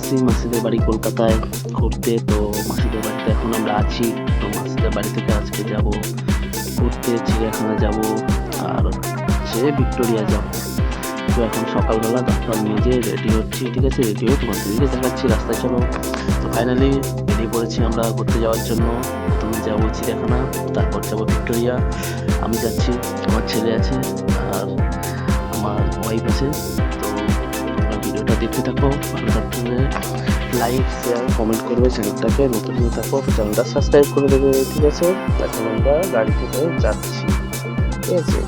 আসছি মাসিদের বাড়ি কলকাতায় ঘুরতে। তো মাসিদের বাড়িতে এখন আমরা আছি। তো মাসিদের বাড়ি থেকে আজকে যাব ঘুরতে, চিড়িয়াখানা যাব আর হচ্ছে ভিক্টোরিয়া যাব। তো এখন সকালবেলা দাঁত মেজে রেডি হচ্ছি, ঠিক আছে? রেডি হয়ে তোমাদেরকে দেখাচ্ছি, রাস্তায় চলো। তো ফাইনালি বেরিয়ে পড়েছি আমরা ঘুরতে যাওয়ার জন্য। প্রথমে যাবো চিড়িয়াখানা, তারপর যাবো ভিক্টোরিয়া। আমি যাচ্ছি, আমার ছেলে আছে আর আমার ওয়াইফ আছে। তো তোমরা ভিডিওটা দেখতে থাকো, ভালো থাকলে লাইক শেয়ার কমেন্ট করবে, চ্যানেলটাকে নতুন হয়ে থাকো চ্যানেলটা সাবস্ক্রাইব করে দেবে, ঠিক আছে? এখন আমরা গাড়িতে করে যাচ্ছি, ঠিক আছে?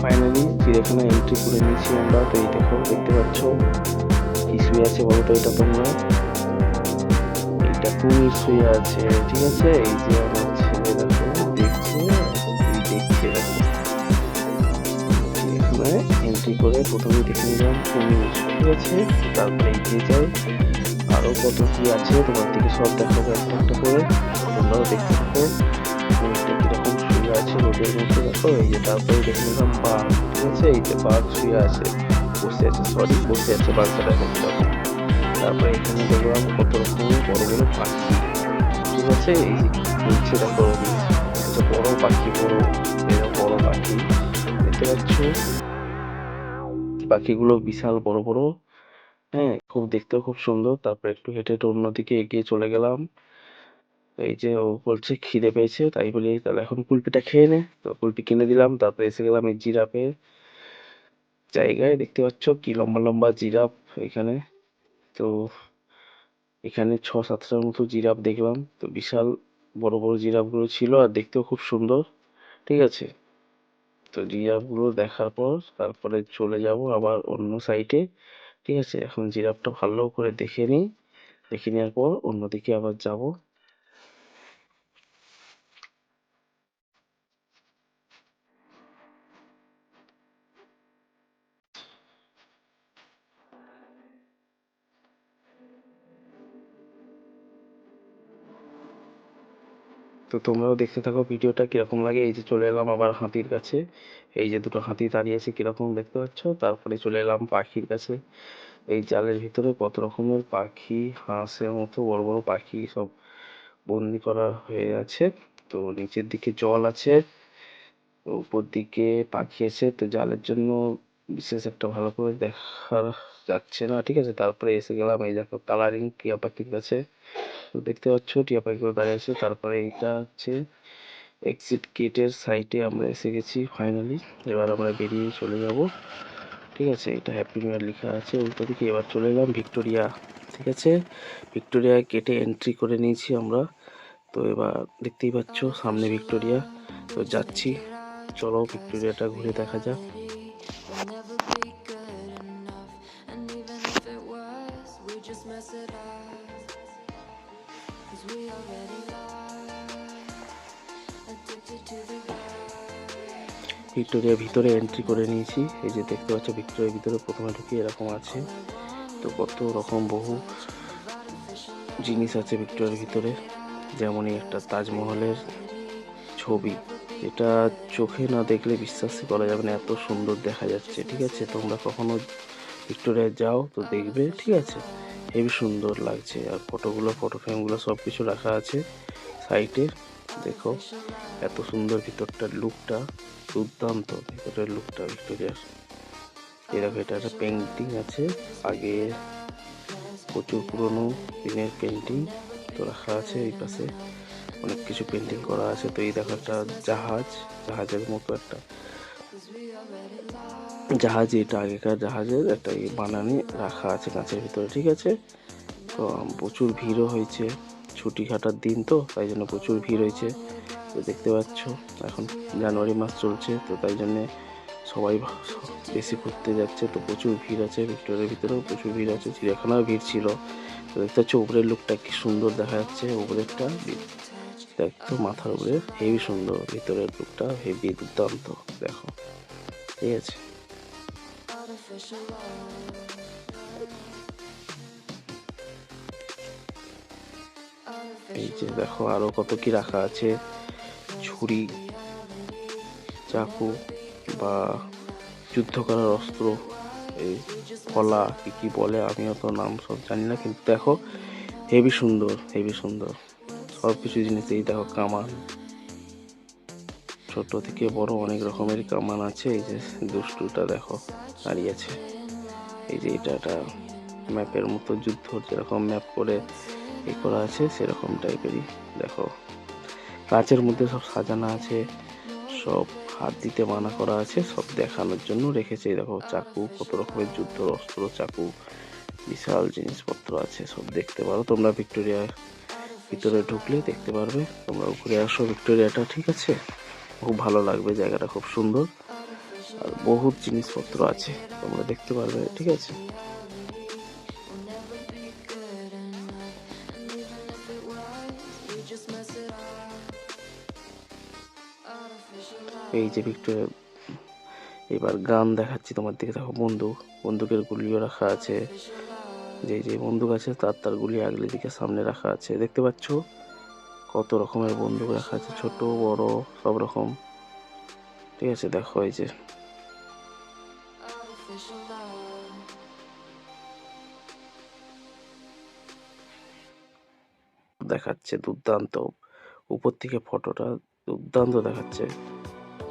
ফাইনালি চিড়িয়াখানা এন্ট্রি করে নিয়েছি আমরা। তো এই দেখো, দেখতে পাচ্ছ কি শুয়ে আছে বলো তো এটা তোমরা? এটা কুমির শুয়ে আছে, ঠিক আছে? এই যে আমার ছেলে দেখো দেখছে, দেখছে দেখো। চিড়িয়াখানায় এন্ট্রি করে প্রথমে দেখে নিলাম কুমির, ঠিক আছে? তারপরে এগিয়ে যাই, আরো কত কি আছে তোমার দিকে সব দেখাবো একটা একটা করে, তোমরাও দেখতে থাকো। কুমিরটা কিরকম শুয়ে আছে রোদের মধ্যে দেখো। এই যে তারপরে দেখে নিলাম বাঘ, ঠিক আছে? এই যে বাঘ শুয়ে আছে, বসে আছে, সরি বসে আছে, বাঘটা দেখো। তারপরে এখানে দেখলাম কত রকমের বড় বড় পাখি, ঠিক আছে? এই যে নিচে দেখো একটা বড় পাখি, বড় এরকম বড় পাখি দেখতে পাচ্ছ। পাখিগুলো বিশাল বড় বড়, হ্যাঁ, খুব দেখতেও খুব সুন্দর। তারপর একটু হেঁটে হেঁটে অন্যদিকে এগিয়ে চলে গেলাম। এই যে ও বলছে খিদে পেয়েছে, তাই বলি তাহলে এখন কুলপিটা খেয়ে নে। তো কুলপি কিনে দিলাম। তারপরে এসে গেলাম এই জিরাফের জায়গায়, দেখতে পাচ্ছ কি লম্বা লম্বা জিরাফ এখানে। তো এখানে 6-7টার মতো জিরাফ দেখলাম। তো বিশাল বড় বড় জিরাফ গুলো ছিল আর দেখতেও খুব সুন্দর, ঠিক আছে? তো জিরাফ গুলো দেখার পর তারপরে চলে যাব আবার অন্য সাইডে, ঠিক আছে? এখন জিরাফটা ভালো করে দেখে নিই, দেখে নেওয়ার পর অন্যদিকে আবার যাব। তো তোমরাও দেখতে থাকো ভিডিওটা কিরকম লাগে। এই যে চলে এলাম আবার হাতির কাছে, এই যে দুটো হাতি দাঁড়িয়ে আছে কিরকম দেখতে পাচ্ছ। তারপরে চলে এলাম পাখির কাছে। এই জালের ভিতরে কত রকমের পাখি, হাঁসের মতো বড় বড় পাখি সব বন্দি করা হয়ে আছে। তো নিচের দিকে জল আছে, তো উপর দিকে পাখি আছে। তো জালের জন্য বিশেষ একটা ভালো করে দেখা যাচ্ছে না, ঠিক আছে? তারপরে এসে গেলাম এই দেখো কালারিং টিয়া পাখির কাছে। তো দেখতে পাচ্ছ টিয়া পাখিগুলো দাঁড়িয়ে আছে। তারপরে এইটা হচ্ছে এক্সিট গেটের সাইডে আমরা এসে গেছি ফাইনালি। এবার আমরা বেরিয়ে চলে যাব, ঠিক আছে? এটা হ্যাপি নিউ ইয়ার লেখা আছে উল্টো দিকে। এবার চলে এলাম ভিক্টোরিয়া, ঠিক আছে? ভিক্টোরিয়া গেটে এন্ট্রি করে নিয়েছি আমরা। তো এবার দেখতেই পাচ্ছ সামনে ভিক্টোরিয়া। তো যাচ্ছি, চলো ভিক্টোরিয়াটা ঘুরে দেখা যাক। ভিক্টোরিয়ার ভিতরে এন্ট্রি করে নিয়েছি। এই যে দেখতে পাচ্ছ ভিক্টোরিয়ার ভিতরে প্রথমে ঢুকে এরকম আছে। তো কত রকম বহু জিনিস আছে ভিক্টোরিয়ার ভিতরে, যেমনই একটা তাজমহলের ছবি, এটা চোখে না দেখলে বিশ্বাসই করা যাবে না, এত সুন্দর দেখা যাচ্ছে, ঠিক আছে? তোমরা কখনো ভিক্টোরিয়া যাও তো দেখবে, ঠিক আছে? হেবি সুন্দর লাগছে। আর ফটোগুলো, ফটো ফ্রেমগুলো সব কিছু রাখা আছে সাইটে। দেখো এত সুন্দর ভিতরটার লুকটা, দুর্দান্ত ভিতরের লুকটা ভিক্টোরিয়ার। এরকম এটা একটা পেন্টিং আছে আগে, প্রচুর পুরনো দিনের পেন্টিং তো রাখা আছে। এই পাশে অনেক কিছু পেন্টিং করা আছে। তো এই দেখো একটা জাহাজ, জাহাজের মতো একটা জাহাজ, এটা আগেকার জাহাজের একটা বানানি রাখা আছে কাঁচের ভিতরে, ঠিক আছে? তো প্রচুর ভিড়ও হয়েছে, ছুটি কাটার দিন তো তাই জন্য প্রচুর ভিড় হয়েছে। তো দেখতে পাচ্ছ এখন জানুয়ারি মাস চলছে, তো তাই জন্যে সবাই বেশি ঘুরতে যাচ্ছে। তো প্রচুর ভিড় আছে ভিক্টোরিয়ার ভিতরেও, প্রচুর ভিড় আছে, চিড়িয়াখানাও ভিড় ছিল। তো দেখতে পাচ্ছ উপরের লুকটা কি সুন্দর দেখা যাচ্ছে, উপরেরটা দেখতো মাথার উপরে হেভি সুন্দর, ভিতরের লুকটা হেভি দুর্দান্ত দেখো, ঠিক আছে? এই যে দেখো আরো কত কি রাখা আছে, ছুরি, চাকু বা যুদ্ধ করার অস্ত্র, এই ফলা কি কি বলে আমিও তো নাম সব জানি না, কিন্তু দেখো হেভি সুন্দর, হেভি সুন্দর সব কিছু জিনিস। এই দেখো কামান, ছোট থেকে বড় অনেক রকমের কামান আছে। এই যে দুষ্টুটা দেখো দাঁড়িয়ে আছে। এই যে এটা একটা ম্যাপের মতো, যুদ্ধ যেরকম ম্যাপ করে এ করা আছে সেরকম টাইপেরই। দেখো কাঁচের মধ্যে সব সাজানো আছে, সব হাত দিতে মানা করা আছে, সব দেখানোর জন্য রেখেছে। দেখো চাকু, কত রকমের যুদ্ধ অস্ত্র, চাকু, বিশাল জিনিসপত্র আছে, সব দেখতে পারো তোমরা। ভিক্টোরিয়া ভিতরে ঢুকলে দেখতে পারবে। তোমরা ঘুরে আসো ভিক্টোরিয়াটা, ঠিক আছে? খুব ভালো লাগবে, জায়গাটা খুব সুন্দর আর বহুত জিনিসপত্র আছে, তোমরা দেখতে পারবে, ঠিক আছে? এই যে ভিক্টোরিয়া, এবার গান দেখাচ্ছি তোমার দিকে। দেখো বন্দুক, বন্দুকের গুলিও রাখা আছে। যে যে বন্দুক আছে তার গুলি আগলে দিকে সামনে রাখা আছে, দেখতে পাচ্ছ? কত রকমের বন্দুক রাখা আছে, ছোট বড় সব রকম, ঠিক আছে? দেখো এই যে দেখাচ্ছে দুর্দান্ত, উপর থেকে ফটোটা দুর্দান্ত দেখাচ্ছে।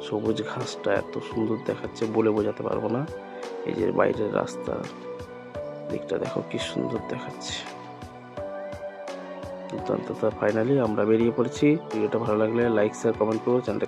সবুজ ঘাসটা এত সুন্দর দেখাচ্ছে বলে বোঝাতে পারবো না। এই যে বাইরের রাস্তা দিকটা দেখো কি সুন্দর দেখাচ্ছে, দুর্দান্ত। ফাইনালি আমরা বেরিয়ে পড়েছি। ভিডিওটা ভালো লাগলে লাইক শেয়ার কমেন্ট করো, চ্যানেলটা